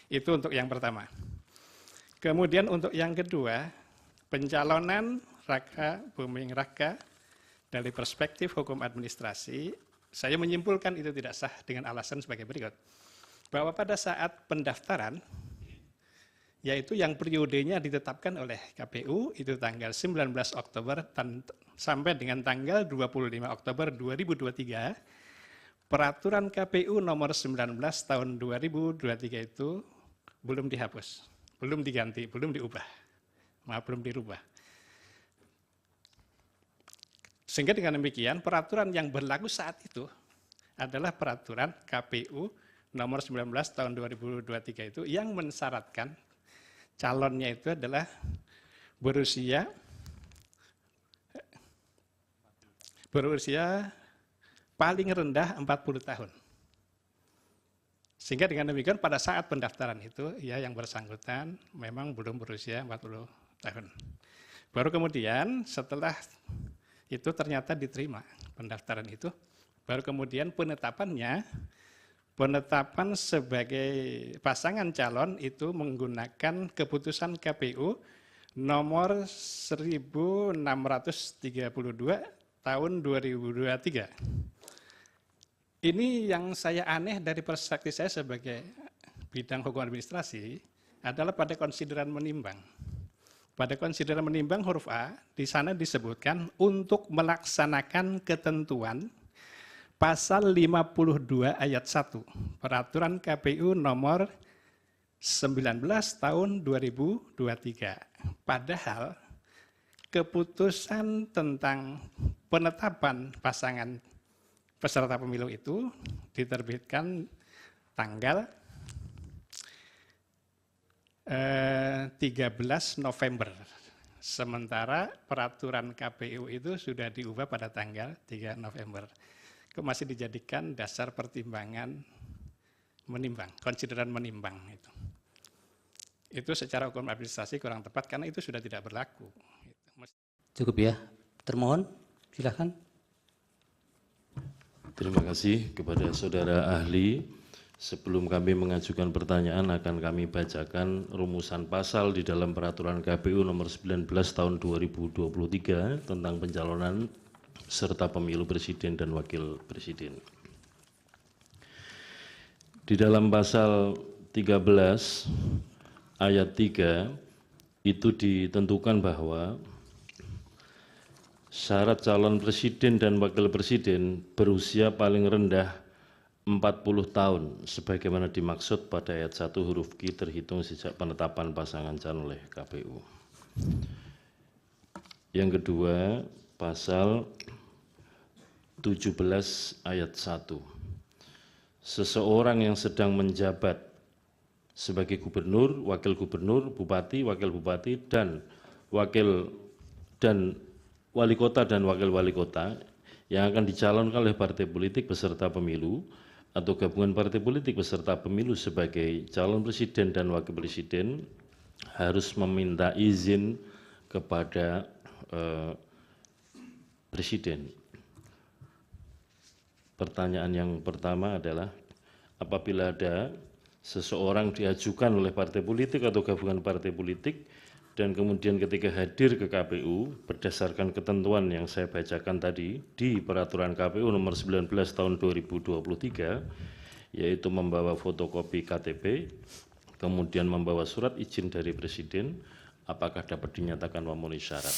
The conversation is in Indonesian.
Itu untuk yang pertama. Kemudian untuk yang kedua, pencalonan Raka Buming Raka dari perspektif hukum administrasi, saya menyimpulkan itu tidak sah dengan alasan sebagai berikut. Bahwa pada saat pendaftaran, yaitu yang periodenya ditetapkan oleh KPU, itu tanggal 19 Oktober sampai dengan tanggal 25 Oktober 2023, peraturan KPU nomor 19 tahun 2023 itu belum dihapus, belum diganti, belum diubah, belum dirubah. Sehingga dengan demikian peraturan yang berlaku saat itu adalah peraturan KPU nomor 19 tahun 2023 itu yang mensyaratkan calonnya itu adalah berusia paling rendah 40 tahun. Sehingga dengan demikian pada saat pendaftaran itu ya yang bersangkutan memang belum berusia 40 tahun. Baru kemudian setelah itu ternyata diterima pendaftaran itu, baru kemudian penetapan sebagai pasangan calon itu menggunakan keputusan KPU nomor 1632 tahun 2023. Ini yang saya aneh dari perspektif saya sebagai bidang hukum administrasi adalah pada konsideran menimbang. Pada konsideran menimbang huruf A, di sana disebutkan untuk melaksanakan ketentuan pasal 52 ayat 1 peraturan KPU nomor 19 tahun 2023. Padahal keputusan tentang penetapan pasangan peserta pemilu itu diterbitkan tanggal 13 November. Sementara peraturan KPU itu sudah diubah pada tanggal 3 November. Masih dijadikan dasar pertimbangan menimbang, konsideran menimbang itu. Itu secara hukum administrasi kurang tepat karena itu sudah tidak berlaku. Cukup ya. Termohon, silakan. Terima kasih kepada saudara ahli. Sebelum kami mengajukan pertanyaan akan kami bacakan rumusan pasal di dalam peraturan KPU nomor 19 tahun 2023 tentang pencalonan serta pemilu presiden dan wakil presiden. Di dalam pasal 13 ayat 3 itu ditentukan bahwa syarat calon presiden dan wakil presiden berusia paling rendah 40 tahun sebagaimana dimaksud pada ayat 1 huruf Q terhitung sejak penetapan pasangan calon oleh KPU. Yang kedua, pasal 17 ayat 1. Seseorang yang sedang menjabat sebagai gubernur, wakil gubernur, bupati, wakil bupati dan wali kota dan wakil wali kota yang akan dicalonkan oleh partai politik peserta pemilu atau gabungan partai politik peserta pemilu sebagai calon presiden dan wakil presiden harus meminta izin kepada presiden. Pertanyaan yang pertama adalah apabila ada seseorang diajukan oleh partai politik atau gabungan partai politik dan kemudian ketika hadir ke KPU berdasarkan ketentuan yang saya bacakan tadi di peraturan KPU nomor 19 tahun 2023 yaitu membawa fotokopi KTP, kemudian membawa surat izin dari presiden, apakah dapat dinyatakan memenuhi syarat?